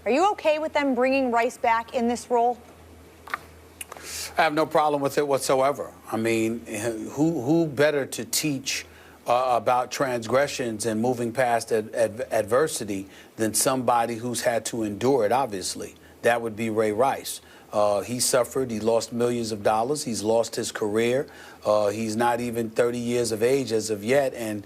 Are you okay with them bringing Rice back in this role? I have no problem with it whatsoever. I mean, who better to teach about transgressions and moving past adversity than somebody who's had to endure it, obviously. That would be Ray Rice. He suffered. He lost millions of dollars. He's lost his career. He's not even 30 years of age as of yet, and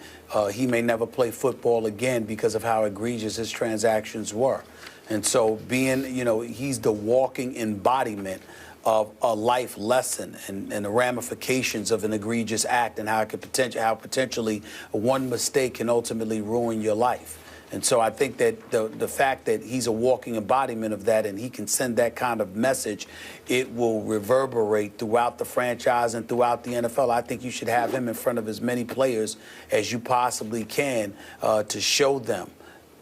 he may never play football again because of how egregious his transactions were. And so being, you know, he's the walking embodiment of a life lesson and the ramifications of an egregious act and how it could potentially one mistake can ultimately ruin your life. And so I think that the fact that he's a walking embodiment of that and he can send that kind of message, it will reverberate throughout the franchise and throughout the NFL. I think you should have him in front of as many players as you possibly can to show them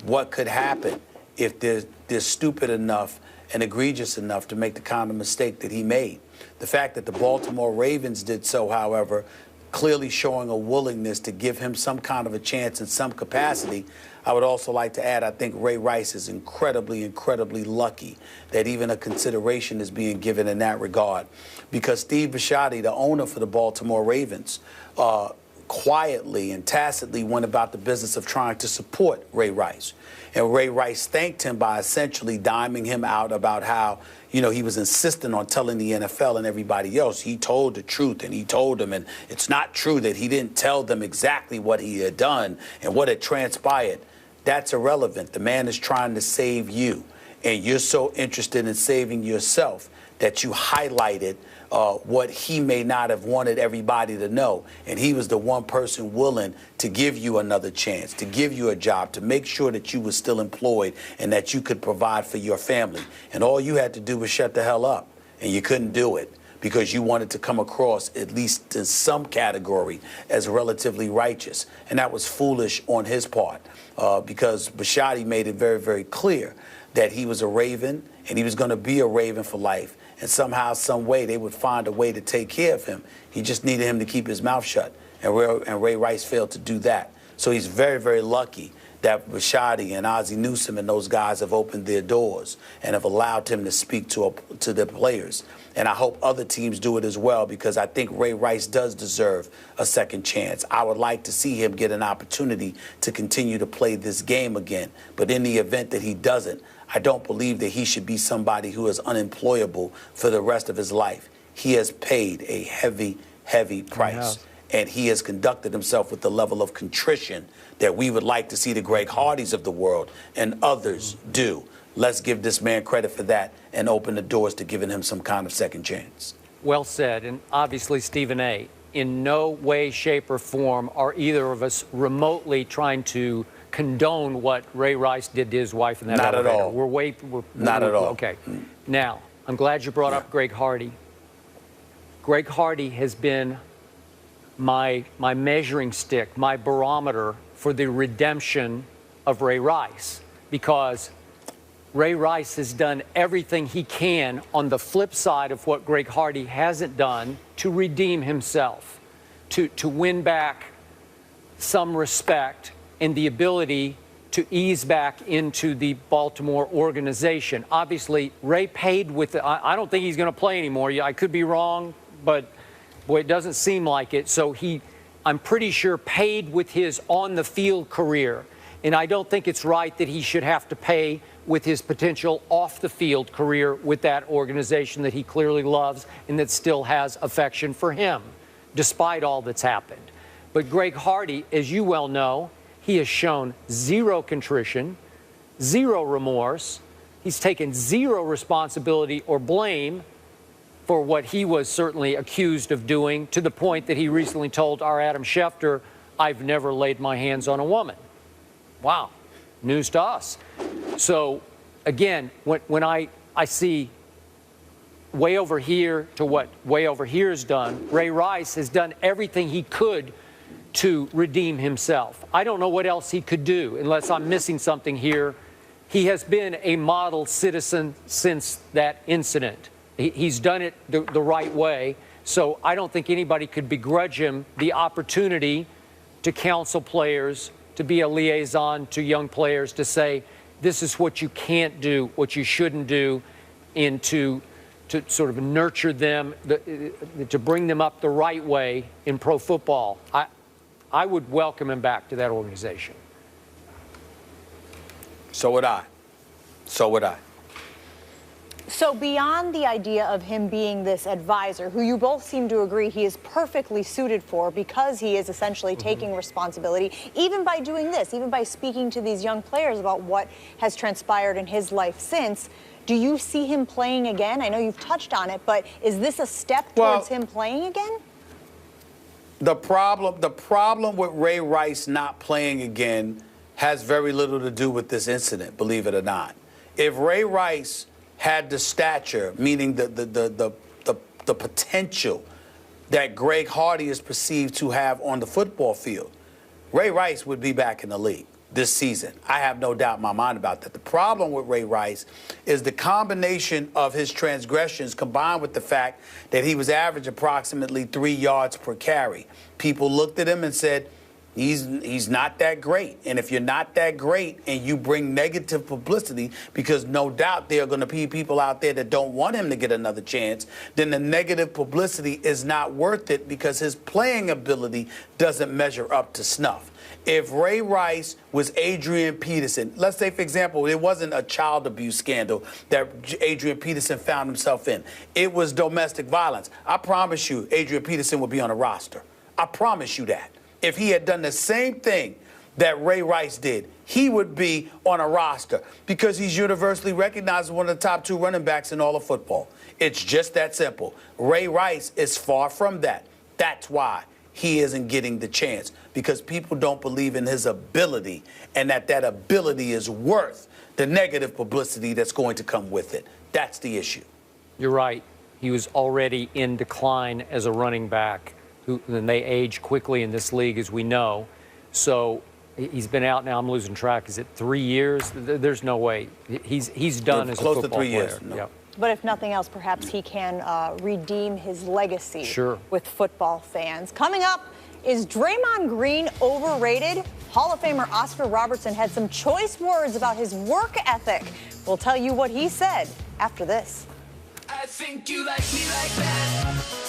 what could happen if they're stupid enough and egregious enough to make the kind of mistake that he made. The fact that the Baltimore Ravens did so, however, clearly showing a willingness to give him some kind of a chance in some capacity. I would also like to add, I think Ray Rice is incredibly, incredibly lucky that even a consideration is being given in that regard. Because Steve Bisciotti, the owner for the Baltimore Ravens, quietly and tacitly went about the business of trying to support Ray Rice. And Ray Rice thanked him by essentially diming him out about how, you know, he was insistent on telling the NFL and everybody else he told the truth, and he told them, and it's not true that he didn't tell them exactly what he had done and what had transpired. That's irrelevant. The man is trying to save you, and you're so interested in saving yourself that you highlighted what he may not have wanted everybody to know. And he was the one person willing to give you another chance, to give you a job, to make sure that you were still employed and that you could provide for your family. And all you had to do was shut the hell up. And you couldn't do it because you wanted to come across, at least in some category, as relatively righteous. And that was foolish on his part because Bisciotti made it very, very clear that he was a Raven and he was going to be a Raven for life. And somehow, some way, they would find a way to take care of him. He just needed him to keep his mouth shut. And Ray Rice failed to do that. So he's very, very lucky that Bisciotti and Ozzie Newsome and those guys have opened their doors and have allowed him to speak to the players. And I hope other teams do it as well, because I think Ray Rice does deserve a second chance. I would like to see him get an opportunity to continue to play this game again. But in the event that he doesn't, I don't believe that he should be somebody who is unemployable for the rest of his life. He has paid a heavy, heavy price. And he has conducted himself with the level of contrition that we would like to see the Greg Hardys of the world and others do. Let's give this man credit for that and open the doors to giving him some kind of second chance. Well said. And obviously, Stephen A., in no way, shape, or form are either of us remotely trying to condone what Ray Rice did to his wife in that elevator. Not at all. We're not at all. Okay. Now, I'm glad you brought up Greg Hardy. Greg Hardy has been my measuring stick, my barometer for the redemption of Ray Rice, because Ray Rice has done everything he can on the flip side of what Greg Hardy hasn't done to redeem himself, to win back some respect and the ability to ease back into the Baltimore organization. Obviously, Ray paid with it. I don't think he's going to play anymore. I could be wrong, but boy, it doesn't seem like it. So I'm pretty sure, paid with his on-the-field career. And I don't think it's right that he should have to pay with his potential off-the-field career with that organization that he clearly loves and that still has affection for him, despite all that's happened. But Greg Hardy, as you well know, he has shown zero contrition, zero remorse. He's taken zero responsibility or blame for what he was certainly accused of doing, to the point that he recently told our Adam Schefter, "I've never laid my hands on a woman." Wow, news to us. So, again, when I see way over here to what way over here has done, Ray Rice has done everything he could to redeem himself. I don't know what else he could do, unless I'm missing something here. He has been a model citizen since that incident. He's done it the right way, so I don't think anybody could begrudge him the opportunity to counsel players, to be a liaison to young players, to say, this is what you can't do, what you shouldn't do, and to sort of nurture them, to bring them up the right way in pro football. I would welcome him back to that organization. So would I. So would I. So beyond the idea of him being this advisor, who you both seem to agree he is perfectly suited for because he is essentially taking responsibility, even by doing this, even by speaking to these young players about what has transpired in his life since, do you see him playing again? I know you've touched on it, but is this a step towards him playing again? The problem with Ray Rice not playing again has very little to do with this incident, believe it or not. If Ray Rice had the stature, meaning the potential that Greg Hardy is perceived to have on the football field, Ray Rice would be back in the league this season. I have no doubt in my mind about that. The problem with Ray Rice is the combination of his transgressions combined with the fact that he was averaging approximately 3 yards per carry. People looked at him and said, he's not that great. And if you're not that great and you bring negative publicity, because no doubt there are going to be people out there that don't want him to get another chance, then the negative publicity is not worth it because his playing ability doesn't measure up to snuff. If Ray Rice was Adrian Peterson, let's say, for example, it wasn't a child abuse scandal that Adrian Peterson found himself in. It was domestic violence. I promise you, Adrian Peterson would be on a roster. I promise you that. If he had done the same thing that Ray Rice did, he would be on a roster because he's universally recognized as one of the top 2 running backs in all of football. It's just that simple. Ray Rice is far from that. That's why he isn't getting the chance, because people don't believe in his ability and that ability is worth the negative publicity that's going to come with it. That's the issue. You're right. He was already in decline as a running back. And they age quickly in this league, as we know. So he's been out now. I'm losing track. Is it 3 years? There's no way. He's done as a football player. Close to 3 years. No. Yep. But if nothing else, perhaps he can redeem his legacy with football fans. Coming up, is Draymond Green overrated? Hall of Famer Oscar Robertson had some choice words about his work ethic. We'll tell you what he said after this. I think you like me like that.